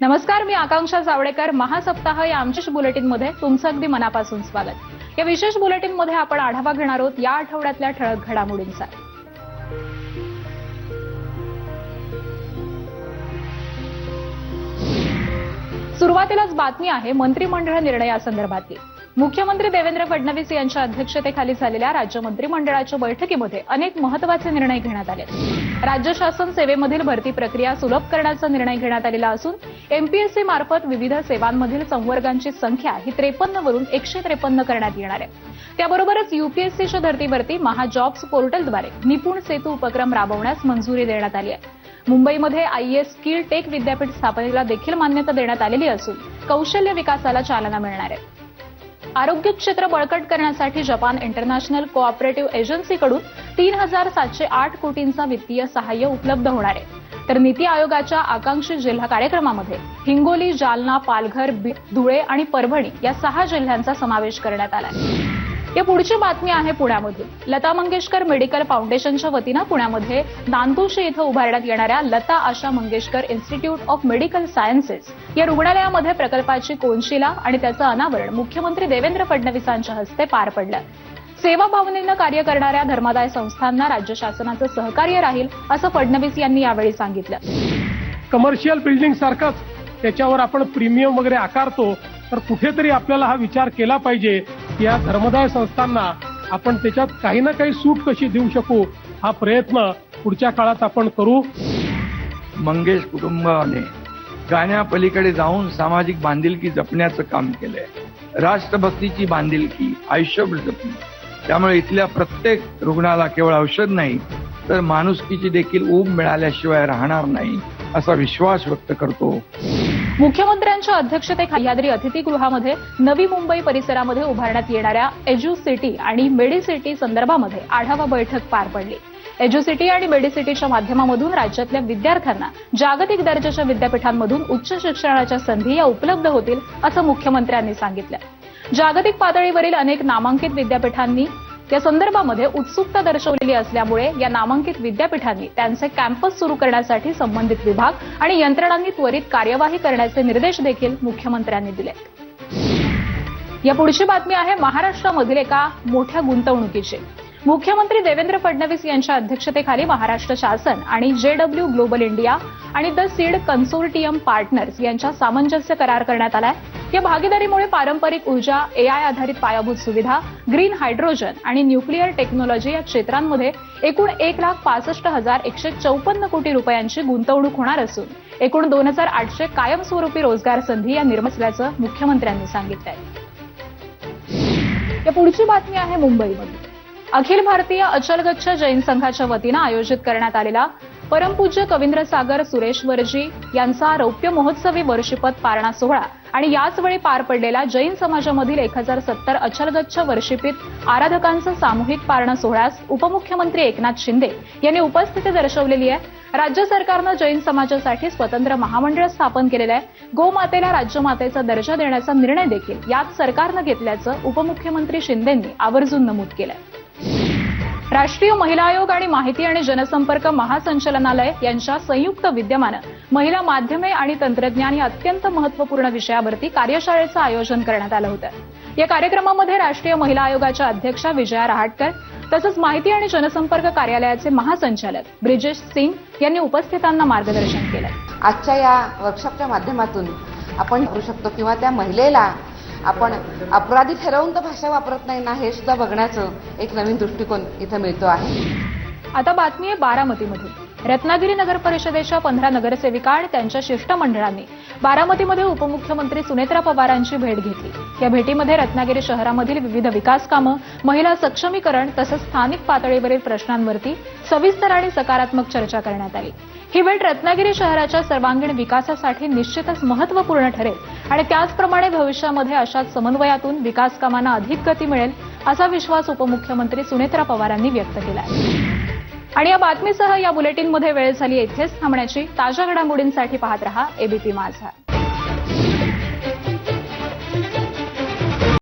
नमस्कार, मी आकांक्षा जावडेकर. महासप्ताह या आमच्या बुलेटिनमध्ये तुमचं अगदी मनापासून स्वागत. या विशेष बुलेटिनमध्ये आपण आढावा घेणार आहोत या आठवड्यातल्या ठळक घडामोडींचा. सुरुवातीलाच बातमी आहे मंत्रिमंडळ निर्णयासंदर्भातली. मुख्यमंत्री देवेंद्र फडणवीस यांच्या अध्यक्षतेखाली झालेल्या राज्य मंत्रिमंडळाच्या बैठकीमध्ये अनेक महत्त्वाचे निर्णय घेण्यात आले. राज्य शासन सेवेमधील भरती प्रक्रिया सुलभ करण्याचा निर्णय घेण्यात आलेला असून एमपीएससी मार्फत विविध सेवांमधील संवर्गांची संख्या ही 53 वरून 153 करण्यात येणार आहे. त्याबरोबरच यूपीएससीच्या धर्तीवरती महाजॉब्स पोर्टलद्वारे निपुण सेतू उपक्रम राबवण्यास मंजुरी देण्यात आली आहे. मुंबईमध्ये आयएस स्किल टेक विद्यापीठ स्थापनेला देखील मान्यता देण्यात आलेली असून कौशल्य विकासाला चालना मिळणार आहे. आरोग्य क्षेत्र बळकट करण्यासाठी जपान इंटरनॅशनल कोऑपरेटिव्ह एजन्सीकडून 3708 कोटींचा वित्तीय सहाय्य उपलब्ध होणार आहे. तर नीती आयोगाच्या आकांक्षित जिल्हा कार्यक्रमामध्ये हिंगोली, जालना, पालघर, धुळे आणि परभणी या 6 जिल्ह्यांचा समावेश करण्यात आला आहे. या पुढची बातमी आहे पुण्यामधून. लता मंगेशकर मेडिकल फाउंडेशनच्या वतीनं पुण्यामध्ये नांदुशी इथं उभारण्यात येणाऱ्या Lata Asha Mangeshkar institute of medical sciences या रुग्णालयामध्ये प्रकल्पाची कोनशिला आणि त्याचं अनावरण मुख्यमंत्री देवेंद्र फडणवीसांच्या हस्ते पार पडलं. सेवाभावनेनं कार्य करणाऱ्या धर्मादाय संस्थांना राज्य शासनाचं सहकार्य राहील असं फडणवीस यांनी यावेळी सांगितलं. कमर्शियल बिल्डिंग सारखंच त्याच्यावर आपण प्रीमियम वगैरे आकारतो, तर कुठेतरी आपल्याला हा विचार केला पाहिजे की या धर्मदाय संस्थांना आपण त्याच्यात काही ना काही सूट कशी देऊ शकू, हा प्रयत्न पुढच्या काळात आपण करू. मंगेश कुटुंबाने गाण्यापलीकडे जाऊन सामाजिक बांधिलकी जपण्याचं काम केलंय. राष्ट्रभक्तीची बांधिलकी आयुष्यभर जपली. त्यामुळे इथल्या प्रत्येक रुग्णाला केवळ औषध नाही तर माणुसकीची देखील ऊब मिळाल्याशिवाय राहणार नाही असा विश्वास व्यक्त करतो. मुख्यमंत्र्यांच्या अध्यक्षतेखाली सह्याद्री अतिथीगृहामध्ये नवी मुंबई परिसरामध्ये उभारण्यात येणाऱ्या एज्युसिटी आणि मेडिसिटी संदर्भामध्ये आढावा बैठक पार पडली. एज्युसिटी आणि मेडिसिटीच्या माध्यमामधून राज्यातल्या विद्यार्थ्यांना जागतिक दर्जाच्या विद्यापीठांमधून उच्च शिक्षणाच्या संधी या उपलब्ध होतील असं मुख्यमंत्र्यांनी सांगितलं. जागतिक पातळीवरील अनेक नामांकित विद्यापीठांनी या संदर्भामध्ये उत्सुकता दर्शवलेली असल्यामुळे या नामांकित विद्यापीठांनी त्यांचे कॅम्पस सुरू करण्यासाठी संबंधित विभाग आणि यंत्रणांनी त्वरित कार्यवाही करण्याचे निर्देश देखील मुख्यमंत्र्यांनी दिले. या पुढची बातमी आहे महाराष्ट्रामधील एका मोठ्या गुंतवणुकीची. मुख्यमंत्री देवेंद्र फडणवीस यांच्या अध्यक्षतेखाली महाराष्ट्र शासन आणि जेडब्ल्यू ग्लोबल इंडिया आणि द सीड कन्सोर्टियम पार्टनर्स यांच्या सामंजस्य करार करण्यात आलाय. या भागीदारीमुळे पारंपरिक ऊर्जा, एआय आधारित पायाभूत सुविधा, ग्रीन हायड्रोजन आणि न्यूक्लिअर टेक्नॉलॉजी या क्षेत्रांमध्ये एकूण 1,65,154 कोटी रुपयांची गुंतवणूक होणार असून एकूण 2,800 कायमस्वरूपी रोजगार संधी या निर्माण असल्याचं मुख्यमंत्र्यांनी सांगितलंय. या पुढची बातमी आहे मुंबईमधून. अखिल भारतीय अचलगच्छ जैन संघाच्या वतीनं आयोजित करण्यात आलेला परमपूज्य कवींद्रसागर सुरेश्वरजी यांचा रौप्य महोत्सवी वर्षीपत पारणा सोहळा आणि याचवेळी पार पडलेला जैन समाजामधील 1070 अचलगच्छ वर्षीपीत आराधकांचा सामूहिक पारणा सोहळ्यास उपमुख्यमंत्री एकनाथ शिंदे यांनी उपस्थिती दर्शवलेली आहे. राज्य सरकारनं जैन समाजासाठी स्वतंत्र महामंडळ स्थापन केलेलं आहे. गोमातेला राज्यमातेचा दर्जा देण्याचा निर्णय देखील याच सरकारनं घेतल्याचं उपमुख्यमंत्री शिंदेंनी आवर्जून नमूद केलंय. राष्ट्रीय महिला आयोग आणि माहिती आणि जनसंपर्क महासंचालनालय यांच्या संयुक्त विद्यमानं महिला माध्यमे आणि तंत्रज्ञान या अत्यंत महत्त्वपूर्ण विषयावरती कार्यशाळेचं आयोजन करण्यात आलं होतं. या कार्यक्रमामध्ये राष्ट्रीय महिला आयोगाच्या अध्यक्षा विजया रहाटकर तसंच माहिती आणि जनसंपर्क कार्यालयाचे महासंचालक ब्रिजेश सिंग यांनी उपस्थितांना मार्गदर्शन केलं. आजच्या या वर्कशॉपच्या माध्यमातून आपण करू शकतो किंवा त्या महिलेला आपण अपराधी ठरवून तर भाषा वापरत नाही ना, हे सुद्धा बघण्याचं एक नवीन दृष्टिकोन इथं मिळतो आहे. आता बातमी आहे बारामतीमधून. रत्नागिरी नगर परिषदेच्या 15 नगरसेविका आणि त्यांच्या शिष्टमंडळांनी बारामतीमध्ये उपमुख्यमंत्री सुनेत्रा पवारांची भेट घेतली. या भेटीमध्ये रत्नागिरी शहरामधील विविध विकास कामं, महिला सक्षमीकरण तसंच स्थानिक पातळीवरील प्रश्नांवरती सविस्तर आणि सकारात्मक चर्चा करण्यात आली. ही भेट रत्नागिरी शहराच्या सर्वांगीण विकासासाठी निश्चितच महत्त्वपूर्ण ठरेल आणि त्याचप्रमाणे भविष्यामध्ये अशाच समन्वयातून विकास कामांना अधिक गती मिळेल असा विश्वास उपमुख्यमंत्री सुनेत्रा पवारांनी व्यक्त केला आहे. आणि या बातमीसह या बुलेटिनमध्ये वेळ झाली इथेच थांबण्याची. ताज्या घडामोडींसाठी पाहत रहा एबीपी माझा.